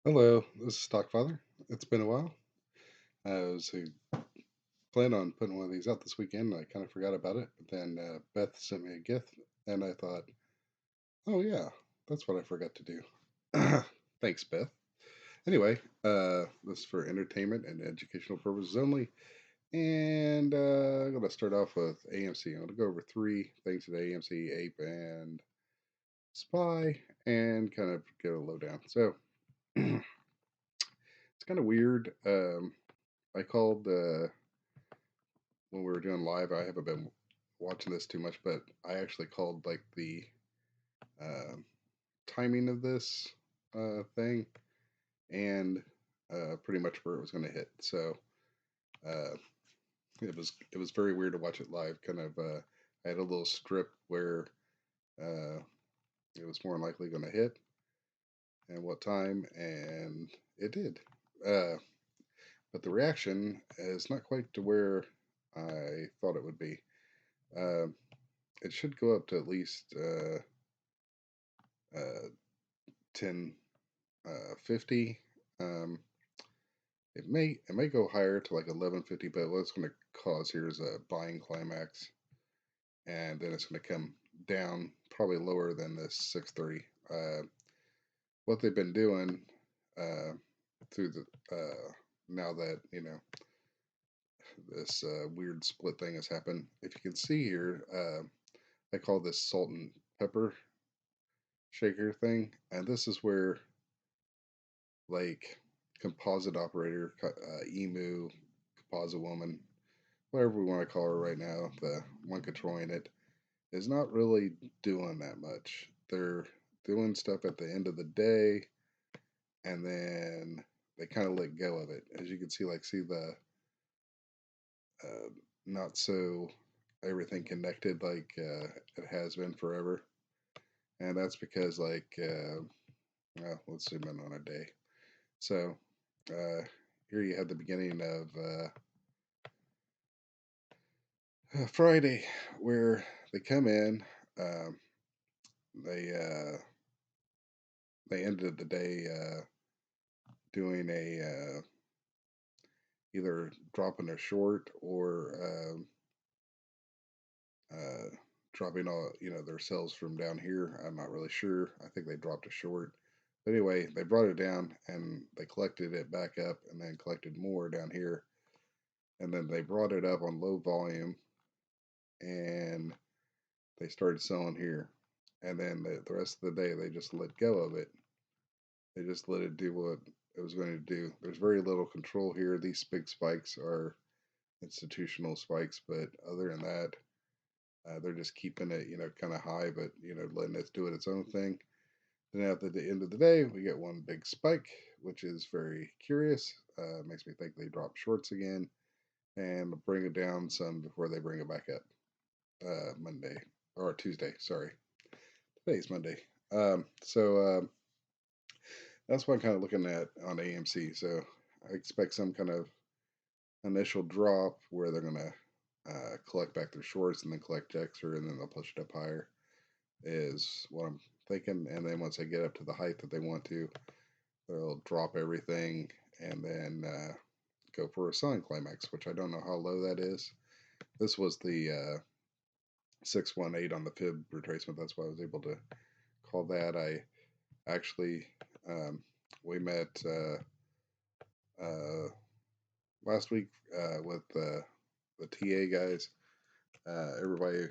Hello, this is Stockfather. It's been a while. I was planning on putting one of these out this weekend, and I kind of forgot about it. But then Beth sent me a gift, and I thought, oh yeah, that's what I forgot to do. Thanks, Beth. Anyway, this is for entertainment and educational purposes only. And I'm going to start off with AMC. I'm going to go over three things today: AMC, Ape, and Spy, and kind of get a lowdown. So it's kind of weird. I called when we were doing live. I haven't been watching this too much, but I actually called like the um timing of this thing and pretty much where it was going to hit. So uh, it was very weird to watch it live. Kind of I had a little strip where uh, it was more likely going to hit and what time, and it did. Uh, but the reaction is not quite to where I thought it would be. Uh, it should go up to at least uh, 1050. It may go higher to like 1150, but what it's going to cause here is a buying climax, and then it's going to come down probably lower than this 630. What they've been doing uh, through the now that this weird split thing has happened. If you can see here, I call this salt and pepper shaker thing, and this is where like composite operator, emu, composite woman, whatever we want to call her right now, the one controlling it, is not really doing that much. They're doing stuff at the end of the day, and then they kind of let go of it. As you can see, see the uh, not so everything connected like it has been forever, and that's because well, let's zoom in on a day. So uh, here you have the beginning of Friday, where they come in. Um, they they ended the day doing a either dropping a short or uh, dropping all their sales from down here. I'm not really sure. I think they dropped a short. But anyway, they brought it down and they collected it back up and then collected more down here. And then they brought it up on low volume and they started selling here. And then the rest of the day, they just let go of it. They just let it do what it was going to do. There's very little control here. These big spikes are institutional spikes, but other than that, they're just keeping it, kind of high, but letting it do it its own thing. Then at the end of the day, we get one big spike, which is very curious. Makes me think they drop shorts again and bring it down some before they bring it back up. Monday or Tuesday, sorry. Today's Monday. So that's what I'm kind of looking at on AMC. So I expect some kind of initial drop where they're going to collect back their shorts and then collect extra and then they'll push it up higher, is what I'm thinking. And then once they get up to the height that they want to, they'll drop everything and then go for a selling climax, which I don't know how low that is. This was the 618 on the fib retracement. That's why I was able to call that. I actually, we met uh, last week with the TA guys. Everybody,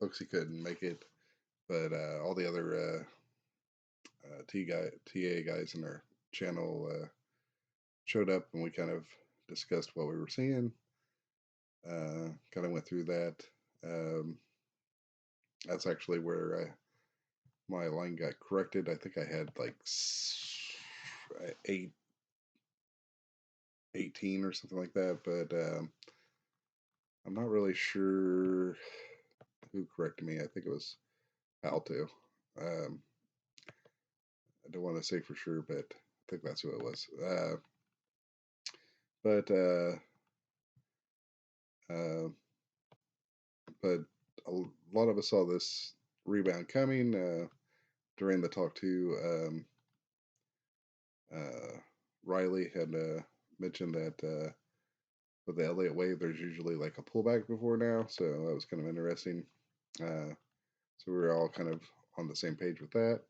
Booksy couldn't make it, but all the other TA guys in our channel showed up, and we kind of discussed what we were seeing. Kind of went through that. Um, that's actually where my line got corrected. I think I had like 18 or something like that, but I'm not really sure who corrected me. I think it was Alto. Um, I don't want to say for sure, but I think that's who it was. But uh, but a lot of us saw this rebound coming during the talk too. Riley had mentioned that with the Elliott wave, there's usually like a pullback before now, so that was kind of interesting. So we were all kind of on the same page with that.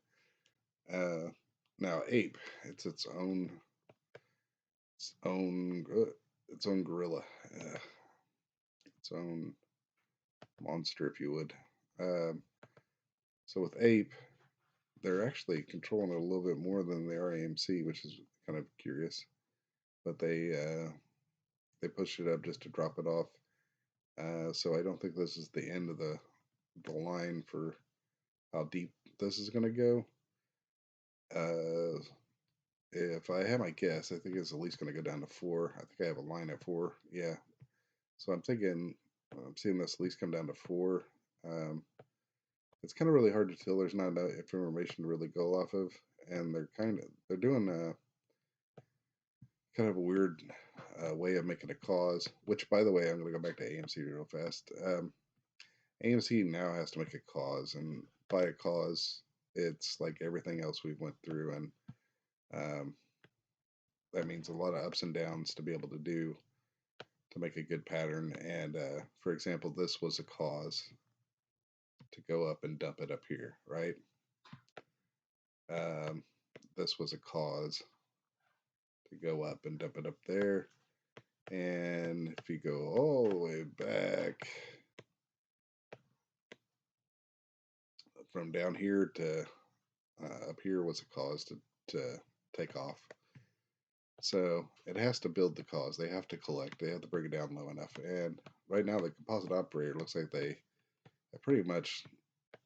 Now ape, it's its own gorilla, its own monster, if you would. So with ape, they're actually controlling it a little bit more than they are AMC, which is kind of curious. But they pushed it up just to drop it off. So I don't think this is the end of the line for how deep this is going to go. If I had my guess, I think it's at least going to go down to 4. I think I have a line at 4. Yeah. So I'm thinking, I'm seeing this at least come down to 4. It's kind of really hard to tell. There's not enough information to really go off of, and they're doing kind of a weird way of making a cause. Which, by the way, I'm going to go back to AMC real fast. AMC now has to make a cause, and by a cause, it's like everything else we went through, and that means a lot of ups and downs to be able to do to make a good pattern. And for example, this was a cause to go up and dump it up here, right? This was a cause to go up and dump it up there. And if you go all the way back from down here to up here was a cause to take off. So it has to build the cause. They have to collect. They have to bring it down low enough. And right now, the composite operator looks like they pretty much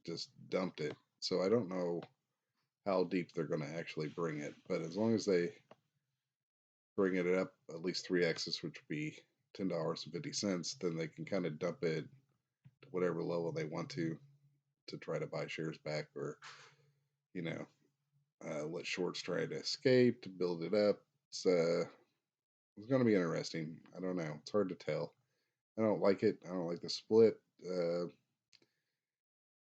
just dumped it. So I don't know how deep they're going to actually bring it. But as long as they bring it up at least 3x's, which would be $10.50, then they can kind of dump it to whatever level they want to try to buy shares back, or let shorts try to escape to build it up. It's going to be interesting. I don't know. It's hard to tell. I don't like it. I don't like the split.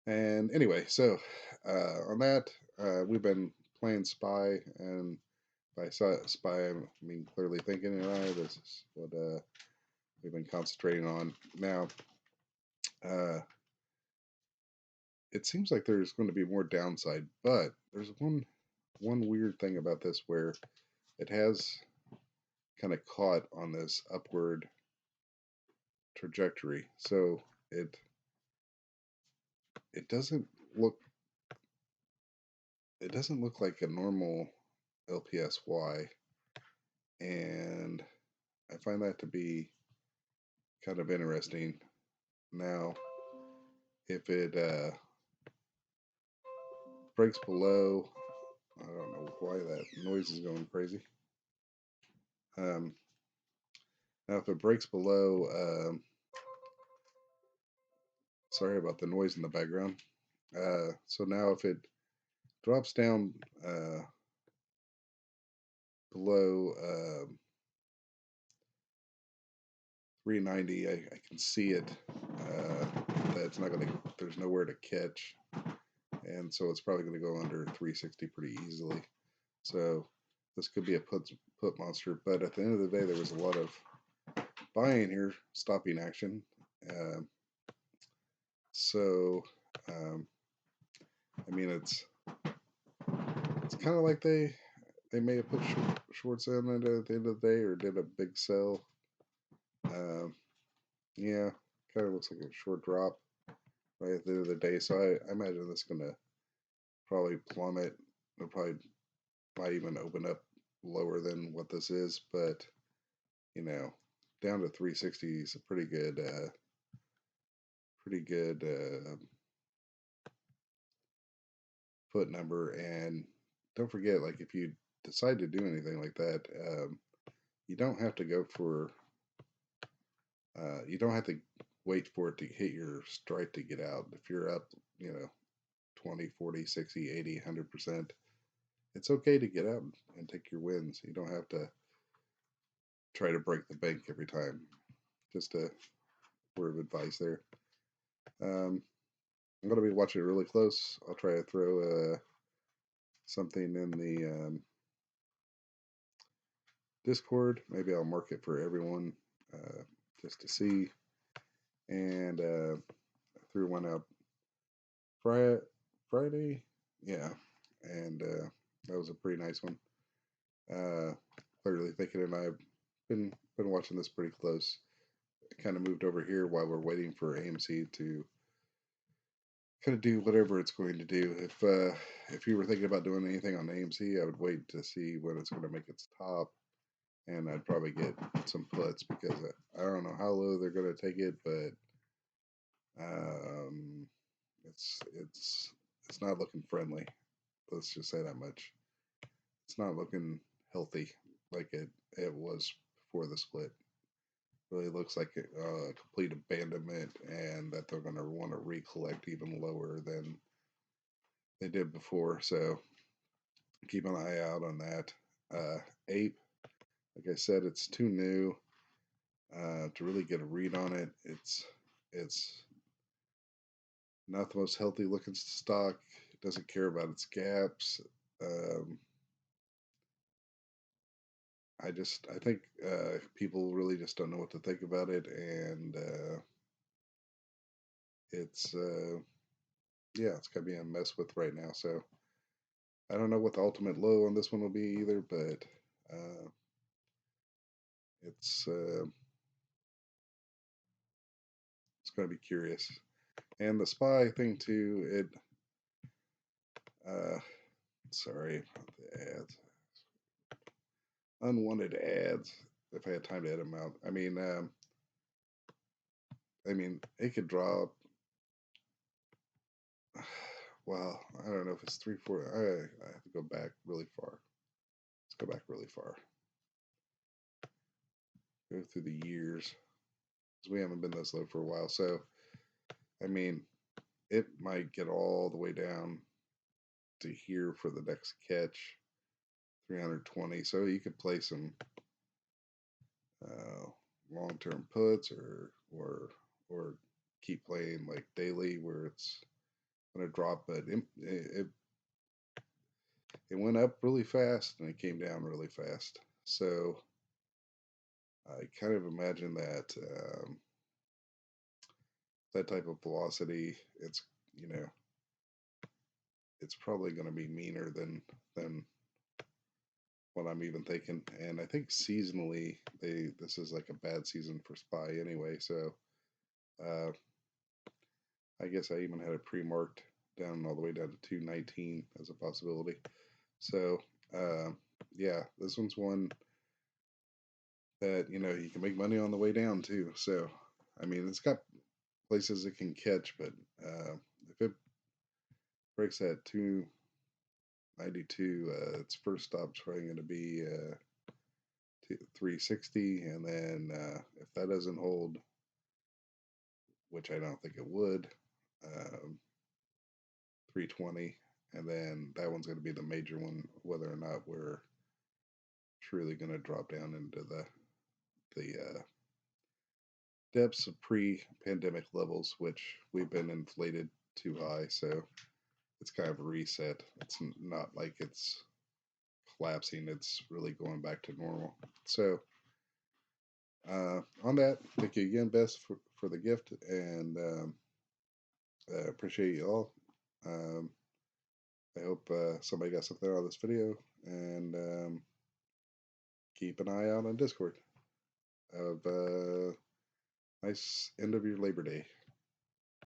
And anyway, so on that, we've been playing Spy, and by Spy, I mean clearly thinking. This is what we've been concentrating on now. It seems like there's going to be more downside, but there's one weird thing about this where it has kind of caught on this upward trajectory. So it doesn't look like a normal LPSY, and I find that to be kind of interesting. Now, if it breaks below, I don't know why that noise is going crazy. Now, if it breaks below, sorry about the noise in the background. So now if it drops down below 390, I can see it. That it's not going to. There's nowhere to catch, and so it's probably going to go under 360 pretty easily. So this could be a put monster. But at the end of the day, there was a lot of buying here, stopping action. So I mean, it's kind of like they may have put shorts in at the end of the day, or did a big sell. Yeah, kind of looks like a short drop right at the end of the day. So I imagine this is going to probably plummet. It'll probably might even open up lower than what this is, but down to 360 is a pretty good put number. And don't forget, like, if you decide to do anything like that, you don't have to go for you don't have to wait for it to hit your strike to get out. If you're up 20, 40, 60, 80, 100%, it's okay to get out and take your wins. You don't have to try to break the bank every time. Just a word of advice there. I'm going to be watching it really close. I'll try to throw something in the Discord. Maybe I'll mark it for everyone just to see. And threw one out Friday, yeah, and that was a pretty nice one. Clearly, Thinking and I've been watching this pretty close. Kind of moved over here while we're waiting for AMC to kind of do whatever it's going to do. If you were thinking about doing anything on AMC, I would wait to see when it's going to make its top, and I'd probably get some puts because I don't know how low they're going to take it, but um, it's not looking friendly. Let's just say that much. It's not looking healthy like it was before the split. Really looks like a complete abandonment, and that they're going to want to recollect even lower than they did before. So keep an eye out on that. Ape, like I said, it's too new to really get a read on it. It's not the most healthy looking stock. It doesn't care about its gaps. Um, I think people really just don't know what to think about it, and it's yeah, it's gonna be a mess with right now. So I don't know what the ultimate low on this one will be either, but uh, it's uh, it's gonna be curious. And the spy thing too. Uh, sorry about the ads, unwanted ads. If I had time to edit them out, I mean, it could drop. Well, I don't know if it's 3, 4. I have to go back really far. Let's go back really far. Go through the years, because we haven't been this low for a while. So, I mean, it might get all the way down to here for the next catch, 320. So you could play some uh, long-term puts or keep playing like daily where it's going to drop. But it went up really fast and it came down really fast. So I kind of imagine that that type of velocity, it's you know, it's probably going to be meaner than what I'm even thinking. And I think seasonally, this is like a bad season for SPY anyway. So uh, I guess I even had it pre-marked down all the way down to 219 as a possibility. So uh, yeah, this one's one that you can make money on the way down too. So I mean, it's got places it can catch, but if it breaks that 292, its first stop's probably going to be 360, and then if that doesn't hold, which I don't think it would, 320, and then that one's going to be the major one, whether or not we're truly going to drop down into the depths of pre-pandemic levels, which we've been inflated too high. So it's kind of a reset. It's not like it's collapsing; it's really going back to normal. So on that, thank you again, Bess, for the gift, and appreciate you all. Um, I hope somebody got something out of this video, and keep an eye out on Discord. Have a nice end of your Labor Day.